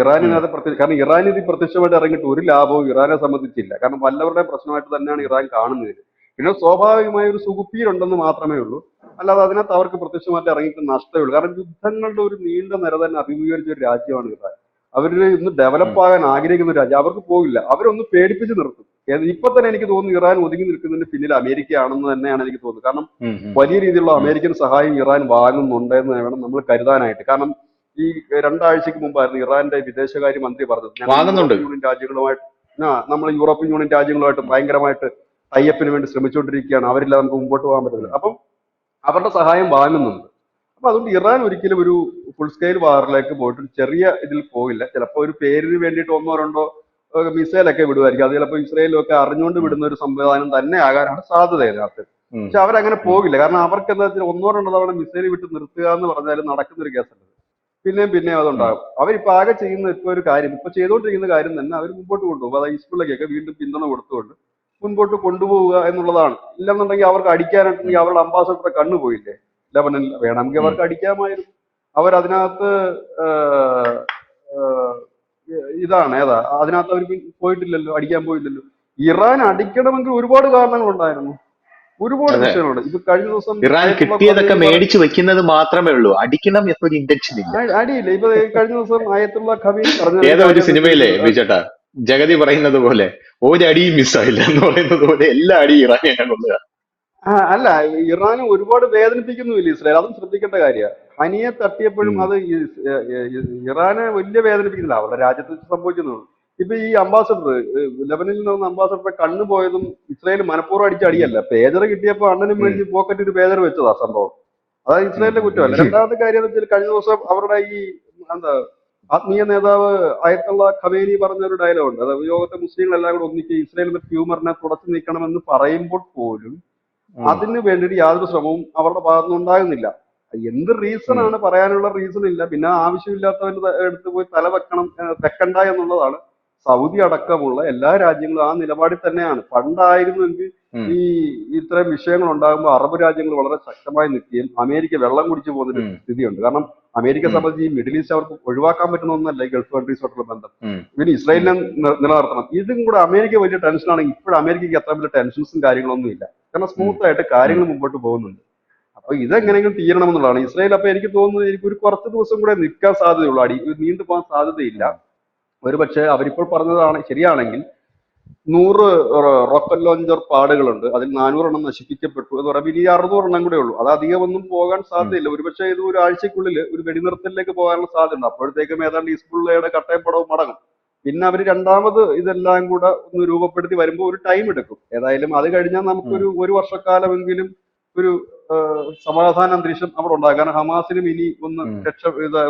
S2: കാരണം ഇറാൻ ഇത് പ്രത്യക്ഷമായിട്ട് ഇറങ്ങിയിട്ട് ഒരു ലാഭവും ഇറാനെ സംബന്ധിച്ചില്ല. കാരണം വല്ലവരുടെ പ്രശ്നമായിട്ട് തന്നെയാണ് ഇറാൻ കാണുന്നത്. പിന്നെ സ്വാഭാവികമായ ഒരു സുകുപ്പീരുണ്ടെന്ന് മാത്രമേ ഉള്ളൂ. അല്ലാതെ അതിനകത്ത് അവർക്ക് പ്രത്യക്ഷമായിട്ട് ഇറങ്ങിയിട്ട് നഷ്ടമേ ഉള്ളൂ. കാരണം യുദ്ധങ്ങളുടെ ഒരു നീണ്ട നിര തന്നെ അഭിമുഖീകരിച്ച ഒരു രാജ്യമാണ് ഇറാൻ. അവര് ഇന്ന്
S1: ഉം.
S2: ഡെവലപ്പ് ആകാൻ ആഗ്രഹിക്കുന്ന ഒരു രാജ്യം. അവർക്ക് പോകില്ല, അവരൊന്ന് പേടിപ്പിച്ച് നിർത്തും. ഇപ്പൊ തന്നെ എനിക്ക് തോന്നുന്നു ഇറാൻ ഒതുങ്ങി നിൽക്കുന്നതിന് പിന്നിൽ അമേരിക്കയാണെന്ന് തന്നെയാണ് എനിക്ക് തോന്നുന്നത്. കാരണം
S1: ഉം. ഉം.
S2: വലിയ രീതിയിലുള്ള
S1: ഉം.
S2: അമേരിക്കൻ സഹായം ഇറാൻ വാങ്ങുന്നുണ്ട് എന്ന് വേണം നമ്മൾ കരുതാനായിട്ട്. കാരണം ഈ 2 ആഴ്ചക്ക് മുമ്പായിരുന്നു ഇറാന്റെ വിദേശകാര്യ മന്ത്രി പറഞ്ഞത്, ഞങ്ങൾ
S1: വാങ്ങുന്നുണ്ട്.
S2: യൂറോപ്യൻ യൂണിയൻ രാജ്യങ്ങളുമായിട്ട് നമ്മൾ യൂറോപ്യൻ യൂണിയൻ രാജ്യങ്ങളുമായിട്ട്
S1: ഉം.
S2: ഭയങ്കരമായിട്ട് ടൈപ്പിന് വേണ്ടി ശ്രമിച്ചുകൊണ്ടിരിക്കുകയാണ്, അവരില്ല നമുക്ക് മുമ്പോട്ട് പോകാൻ പറ്റുന്നില്ല. അപ്പം അവരുടെ സഹായം വാങ്ങുന്നുണ്ട്. അപ്പൊ അതുകൊണ്ട് ഇറാൻ ഒരിക്കലും ഒരു ഫുൾ സ്കെയിൽ വാറിലേക്ക് പോയിട്ട് ചെറിയ ഇതിൽ പോകില്ല. ചിലപ്പോൾ ഒരു പേരിന് വേണ്ടിയിട്ട് ഒന്നോ രണ്ടോ മിസൈലൊക്കെ വിടുമായിരിക്കും. അത് ചിലപ്പോൾ ഇസ്രയേലൊക്കെ അറിഞ്ഞുകൊണ്ട്
S1: ഉം.
S2: വിടുന്ന ഒരു സംവിധാനം തന്നെ ആകാനാണ് സാധ്യത ഇതിനകത്ത്.
S1: ഉം.
S2: പക്ഷെ അവരങ്ങനെ
S1: ഉം.
S2: പോകില്ല. കാരണം അവർക്ക് എന്താ വെച്ചാൽ ഒന്നോ രണ്ടോ തവണ മിസൈൽ വിട്ട് നിർത്തുക എന്ന് പറഞ്ഞാലും നടക്കുന്ന ഒരു കേസല്ല. പിന്നെയും
S1: ഉം.
S2: അതുണ്ടാകും. അവരിപ്പോ ആകെ ചെയ്യുന്ന ഇപ്പൊ ഒരു കാര്യം, ഇപ്പൊ ചെയ്തുകൊണ്ടിരിക്കുന്ന കാര്യം തന്നെ അവർ മുമ്പോട്ട് കൊണ്ടുപോകും. അതായത് ഹിസ്ബുള്ളക്കൊക്കെ വീണ്ടും പിന്തുണ കൊടുത്തുകൊണ്ട് മുൻപോട്ട് കൊണ്ടുപോവുക എന്നുള്ളതാണ്. ഇല്ലെന്നുണ്ടെങ്കിൽ അവർക്ക്
S1: ഉം.
S2: അടിക്കാനായിട്ടുണ്ടെങ്കിൽ അവരുടെ അംബാസഡറുടെ കണ്ണ് പോയില്ലേ ലെബനനിൽ. വേണമെങ്കിൽ
S1: ഉം.
S2: അവർക്ക് അടിക്കാമായിരുന്നു. അവരതിനകത്ത് ആഹ് ആഹ് ഇതാണ് ഏതാ അതിനകത്ത് അവർ പോയിട്ടില്ലല്ലോ, അടിക്കാൻ പോയില്ലല്ലോ. ഇറാൻ അടിക്കണമെങ്കിൽ ഒരുപാട് കാരണങ്ങളുണ്ടായിരുന്നു, ഒരുപാട്
S1: അതെ.
S2: വിഷയങ്ങളുണ്ട്. ഇപ്പൊ കഴിഞ്ഞ ദിവസം
S1: ഇറാൻ
S2: ആയത്തുള്ള
S1: കിട്ടിയതൊക്കെ
S2: ഖമേനി
S1: മേടിച്ചു വെക്കുന്നത് മാത്രമേ ഉള്ളൂ, അടിക്കണം എന്നൊരു ഇന്റൻഷൻ ഇല്ല.
S2: അടിയില്ല. ഇപ്പൊ കഴിഞ്ഞ ദിവസം ആയത്തുള്ള ഖമേനി പറഞ്ഞൊരു
S1: ഏതോ ഒരു
S2: കാര്യം എന്ന്
S1: സിനിമയിലെ
S2: വെച്ചാൽ
S1: ബിജേട്ടാ ജഗതി പറയുന്നത് പോലെ ഒരടിയും മിസ്സായില്ല എന്ന് പറയുന്നത് പോലെ എല്ലാ അടിയും ഇറാനെ കൊള്ളുക.
S2: അല്ല, ഇറാന് ഒരുപാട് വേദനിപ്പിക്കുന്നുമില്ല ഇസ്രായേൽ, അതും ശ്രദ്ധിക്കേണ്ട കാര്യമാണ്. ഹനിയെ തട്ടിയപ്പോഴും
S1: ഉം.
S2: അത് ഇറാനെ വലിയ വേദനിപ്പിക്കുന്നില്ല, അവരുടെ രാജ്യത്ത് സംഭവിക്കുന്നു. ഇപ്പൊ ഈ അംബാസഡർ, ലെബനിൽ നിന്ന് അംബാസഡറുടെ കണ്ണു പോയതും ഇസ്രായേൽ മനഃപൂർവ്വം അടിച്ച
S1: ഉം.
S2: അടിയല്ല. പേജർ കിട്ടിയപ്പോൾ അണ്ണനും
S1: ഉം.
S2: മേടിച്ച് പോക്കറ്റ് ഒരു പേജർ വെച്ചതാ സംഭവം. അതായത്
S1: ഉം.
S2: ഇസ്രായേലിന്റെ
S1: ഉം.
S2: കുറ്റമല്ല. രണ്ടാമത്തെ കാര്യം എന്ന് വെച്ചാൽ കഴിഞ്ഞ ദിവസം അവരുടെ ഈ എന്താ ആത്മീയ നേതാവ് ആയത്തുള്ള ഖമേനി പറഞ്ഞ ഒരു ഡയലോഗ് ഉണ്ട്. അത് ലോകത്തെ മുസ്ലിങ്ങളെല്ലാം കൂടെ ഒന്നിച്ച് ഇസ്രായേലിന്റെ ട്യൂമറിനെ തുടച്ചു നീക്കണമെന്ന് പറയുമ്പോൾ പോലും
S1: ഉം.
S2: അതിന് വേണ്ടിയിട്ട് യാതൊരു ശ്രമവും അവരുടെ ഭാഗത്തുനിന്ന് ഉണ്ടാകുന്നില്ല. എന്ത് റീസൺ
S1: ഉം.
S2: ആണ് പറയാനുള്ള റീസൺ ഇല്ല. പിന്നെ ആവശ്യമില്ലാത്തവരുടെ അടുത്ത് പോയി തല വെക്കണ്ട എന്നുള്ളതാണ്. സൗദി അടക്കമുള്ള എല്ലാ രാജ്യങ്ങളും ആ നിലപാടിൽ തന്നെയാണ്. പണ്ടായിരുന്നെങ്കിൽ
S1: ഉം.
S2: ഈ ഇത്തരം വിഷയങ്ങൾ ഉണ്ടാകുമ്പോൾ അറബ് രാജ്യങ്ങൾ വളരെ ശക്തമായി നിൽക്കുകയും അമേരിക്ക വെള്ളം കുടിച്ചു പോകുന്നൊരു
S1: ഉം.
S2: സ്ഥിതിയുണ്ട്. കാരണം അമേരിക്കയെ
S1: ഉം.
S2: സംബന്ധിച്ച് ഈ മിഡിൽ ഈസ്റ്റ് അവർക്ക് ഒഴിവാക്കാൻ പറ്റുന്ന ഒന്നല്ല ഈ ഗൾഫ് കൺട്രീസുമായിട്ടുള്ള ബന്ധം.
S1: ഉം.
S2: പിന്നെ
S1: ഉം.
S2: ഇസ്രായേലിനെ നിലനിർത്തണം. ഇതും കൂടെ അമേരിക്ക വലിയ ടെൻഷനാണെങ്കിൽ ഇപ്പോഴും അമേരിക്കയ്ക്ക് അത്ര വലിയ ടെൻഷൻസും കാര്യങ്ങളൊന്നും ഇല്ല. കാരണം
S1: ഉം.
S2: സ്മൂത്ത് ആയിട്ട്
S1: ഉം.
S2: കാര്യങ്ങൾ മുമ്പോട്ട് പോകുന്നുണ്ട്. അപ്പൊ അപ്പൊ ഇതെങ്ങനെയെങ്കിലും തീരണമെന്നുള്ളതാണ്. ഇസ്രായേൽ അപ്പൊ എനിക്ക് തോന്നുന്നത് എനിക്ക് ഒരു കുറച്ച് ദിവസം കൂടെ നിൽക്കാൻ സാധ്യതയുള്ളൂ, നീണ്ടു പോകാൻ സാധ്യതയില്ല. ഒരു പക്ഷേ അവരിപ്പോൾ പറഞ്ഞതാണ് ശരിയാണെങ്കിൽ 100 റോക്കറ്റ് ലോഞ്ചർ പാടുകളുണ്ട്, അതിൽ 400 എണ്ണം നശിപ്പിക്കപ്പെട്ടു എന്ന് പറയുമ്പോൾ ഇനി 600 എണ്ണം കൂടെ ഉള്ളൂ. അത് അധികമൊന്നും പോകാൻ സാധ്യതയില്ല. ഒരുപക്ഷെ ഇത് ഒരാഴ്ചക്കുള്ളിൽ ഒരു വെടിനിർത്തലിലേക്ക് പോകാനുള്ള സാധ്യത. അപ്പോഴത്തേക്കും ഏതാണ്ട് ഹിസ്ബുള്ളയുടെ കട്ടയപ്പടവും മടങ്ങും. പിന്നെ അവർ രണ്ടാമത് ഇതെല്ലാം കൂടെ ഒന്ന് രൂപപ്പെടുത്തി വരുമ്പോൾ ഒരു ടൈം എടുക്കും. ഏതായാലും അത് കഴിഞ്ഞാൽ നമുക്കൊരു ഒരു വർഷക്കാലമെങ്കിലും ഒരു സമാധാന അന്തരീക്ഷം അവിടെ ഉണ്ടാകും. കാരണം ഹമാസിനും ഇനി ഒന്ന്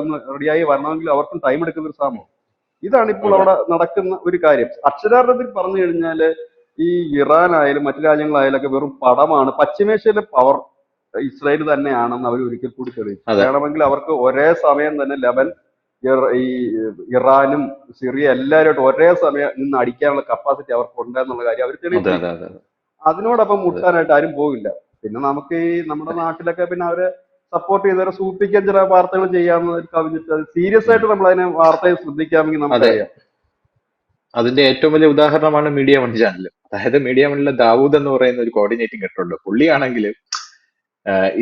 S2: ഒന്ന് റെഡിയായി വരണമെങ്കിൽ അവർക്കും ടൈം എടുക്കുന്ന ഒരു സംഭവം. ഇതാണ് ഇപ്പോൾ അവിടെ നടക്കുന്ന ഒരു കാര്യം. അക്ഷരാർത്ഥത്തിൽ പറഞ്ഞു കഴിഞ്ഞാല് ഈ ഇറാൻ ആയാലും മറ്റു രാജ്യങ്ങളായാലും ഒക്കെ വെറും പടമാണ്. പശ്ചിമേഷ്യയിലെ പവർ ഇസ്രായേൽ തന്നെയാണെന്ന് അവർ ഒരിക്കൽ കൂടി തെളിയിച്ചു. വേണമെങ്കിൽ അവർക്ക് ഒരേ സമയം തന്നെ ഈ ഇറാനും സിറിയ എല്ലാവരുമായിട്ട് ഒരേ സമയം നിന്ന് അടിക്കാനുള്ള കപ്പാസിറ്റി അവർക്ക് ഉണ്ടെന്നുള്ള കാര്യം അവർ തെളിയിച്ചു. അതിനോടൊപ്പം മുട്ടാനായിട്ട് ആരും പോകില്ല. പിന്നെ നമുക്ക് ഈ നമ്മുടെ നാട്ടിലൊക്കെ പിന്നെ അവരെ സപ്പോർട്ട് ചെയ്തവരെ സൂപ്പിക്കാൻ ചില വാർത്തകൾ ചെയ്യാമെന്ന് കവിഞ്ഞിട്ട് സീരിയസ് ആയിട്ട് നമ്മൾ അതിനെ വാർത്തയെ ശ്രദ്ധിക്കാമെങ്കിൽ നമുക്കറിയാം.
S1: അതിന്റെ ഏറ്റവും വലിയ ഉദാഹരണമാണ് മീഡിയ വൺ ചാനൽ. അതായത് മീഡിയ വണ്ണിലെ ദാവൂദ് എന്ന് പറയുന്ന ഒരു കോർഡിനേറ്റിംഗ് ഹെഡുണ്ട്. പുള്ളിയാണെങ്കിൽ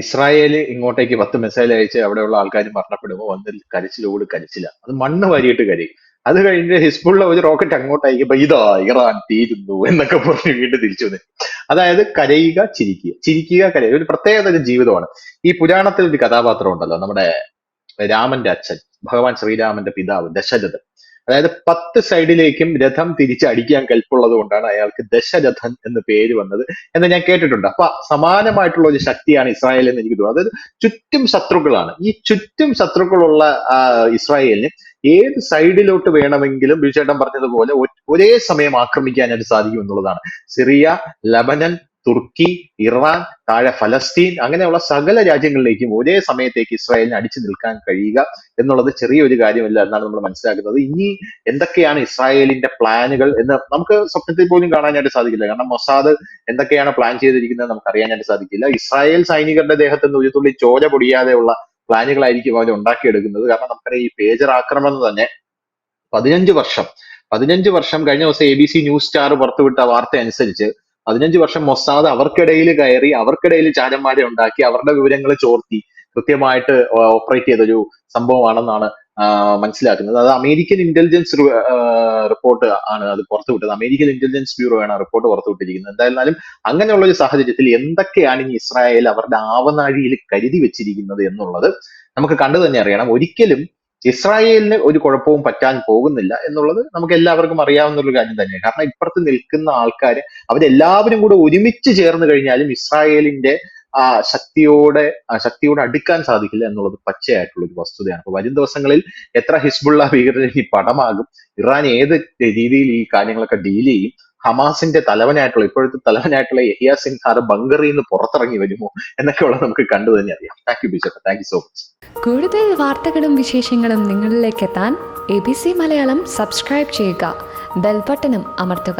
S1: ഇസ്രായേല് ഇങ്ങോട്ടേക്ക് 10 മിസൈൽ അയച്ച് അവിടെയുള്ള ആൾക്കാർ മരണപ്പെടുമ്പോൾ വന്ന് കരച്ചില. അത് മണ്ണ് വാരിയിട്ട് കരയും. അത് കഴിഞ്ഞ് ഹിസ്ബുള്ള ഒരു റോക്കറ്റ് അങ്ങോട്ട് അയക്കുമ്പോ ഇതാ ഇറാൻ തീരുന്നു എന്നൊക്കെ പറഞ്ഞ് വീണ്ടും തിരിച്ചു വന്നു. അതായത് കരയുക, ചിരിക്കുക, കരയുക. ഒരു പ്രത്യേകത ഒരു ജീവിതമാണ്. ഈ പുരാണത്തിൽ ഒരു കഥാപാത്രം ഉണ്ടല്ലോ, നമ്മുടെ രാമന്റെ അച്ഛൻ, ഭഗവാൻ ശ്രീരാമന്റെ പിതാവ് ദശരഥൻ. അതായത് 10 സൈഡിലേക്കും രഥം തിരിച്ചടിക്കാൻ കൽപ്പുള്ളത് കൊണ്ടാണ് അയാൾക്ക് ദശരഥൻ എന്ന് പേര് വന്നത് എന്ന് ഞാൻ കേട്ടിട്ടുണ്ട്. അപ്പൊ സമാനമായിട്ടുള്ള ഒരു ശക്തിയാണ് ഇസ്രായേൽ എന്ന് എനിക്ക് തോന്നുന്നത്. അതായത് ചുറ്റും ശത്രുക്കളാണ്. ഈ ചുറ്റും ശത്രുക്കളുള്ള ഇസ്രായേലിന് ഏത് സൈഡിലോട്ട് വേണമെങ്കിലും ബിജുചേട്ടൻ പറഞ്ഞതുപോലെ ഒരേ സമയം ആക്രമിക്കാനായിട്ട് സാധിക്കും എന്നുള്ളതാണ്. സിറിയ, ലബനൻ, തുർക്കി, ഇറാൻ, താഴെ ഫലസ്തീൻ, അങ്ങനെയുള്ള സകല രാജ്യങ്ങളിലേക്കും ഒരേ സമയത്തേക്ക് ഇസ്രായേലിന് അടിച്ചു നിൽക്കാൻ കഴിയുക എന്നുള്ളത് ചെറിയൊരു കാര്യമല്ല എന്നാണ് നമ്മൾ മനസ്സിലാക്കുന്നത്. ഇനി എന്തൊക്കെയാണ് ഇസ്രായേലിന്റെ പ്ലാനുകൾ എന്ന് നമുക്ക് സ്വപ്നത്തിൽ പോലും കാണാനായിട്ട് സാധിക്കില്ല. കാരണം മൊസാദ് എന്തൊക്കെയാണ് പ്ലാൻ ചെയ്തിരിക്കുന്നത് നമുക്ക് അറിയാനായിട്ട് സാധിക്കില്ല. ഇസ്രായേൽ സൈനികരുടെ ദേഹത്ത് നിന്ന് ഒരു തുള്ളി ചോര പൊടിയാതെയുള്ള പ്ലാനുകളായിരിക്കും അവർ ഉണ്ടാക്കിയെടുക്കുന്നത്. കാരണം നമുക്കറിയാം ഈ പേജർ ആക്രമണം തന്നെ 15 വർഷം കഴിഞ്ഞ ദിവസം ABC ന്യൂസ് സ്റ്റാർ പുറത്തുവിട്ട വാർത്ത അനുസരിച്ച് 15 വർഷം മൊസാദ് അവർക്കിടയിൽ കയറി, അവർക്കിടയിൽ ചാരന്മാരെ ഉണ്ടാക്കി, അവരുടെ വിവരങ്ങൾ ചോർത്തി കൃത്യമായിട്ട് ഓപ്പറേറ്റ് ചെയ്തൊരു സംഭവമാണെന്നാണ് മനസ്സിലാക്കുന്നത്. അത് അമേരിക്കൻ ഇന്റലിജൻസ് റിപ്പോർട്ട് ആണ് അത് പുറത്തുവിട്ടത്. അമേരിക്കൻ ഇന്റലിജൻസ് ബ്യൂറോ ആണ് റിപ്പോർട്ട് പുറത്തുവിട്ടിരിക്കുന്നത്. എന്തായാലും അങ്ങനെയുള്ള ഒരു സാഹചര്യത്തിൽ എന്തൊക്കെയാണ് ഇനി ഇസ്രായേൽ അവരുടെ ആവനാഴിയിൽ കരുതി വെച്ചിരിക്കുന്നത് എന്നുള്ളത് നമുക്ക് കണ്ടു തന്നെ അറിയണം. ഒരിക്കലും ഇസ്രായേലിന് ഒരു കുഴപ്പവും പറ്റാൻ പോകുന്നില്ല എന്നുള്ളത് നമുക്ക് എല്ലാവർക്കും അറിയാവുന്ന ഒരു കാര്യം തന്നെയാണ്. കാരണം ഇപ്പുറത്ത് നിൽക്കുന്ന ആൾക്കാർ അവരെല്ലാവരും കൂടെ ഒരുമിച്ച് ചേർന്ന് കഴിഞ്ഞാലും ഇസ്രായേലിന്റെ ശക്തിയോടെ അടുക്കാൻ സാധിക്കില്ല എന്നുള്ളത് പച്ചയായിട്ടുള്ള ഒരു വസ്തുതയാണ്. അപ്പൊ വരും ദിവസങ്ങളിൽ എത്ര ഹിസ്ബുള്ള ഭീകരർ ഈ പടമാകും, ഇറാൻ ഏത് രീതിയിൽ ഈ കാര്യങ്ങളൊക്കെ ഡീൽ ചെയ്യും, ഹമാസിന്റെ ഇപ്പോഴത്തെ തലവനായിട്ടുള്ള യഹിയ സിൻഹാർ ബങ്കറിൽ നിന്ന് പുറത്തിറങ്ങി വരുമോ എന്നൊക്കെയുള്ളത് നമുക്ക് കണ്ടു തന്നെ അറിയാം. Thank you Biju, thank you so much.
S3: കൂടുതൽ വാർത്തകളും വിശേഷങ്ങളും നിങ്ങളിലേക്ക് എത്താൻ ABC മലയാളം സബ്സ്ക്രൈബ് ചെയ്യുക, ബെൽബട്ടനും അമർത്തുക.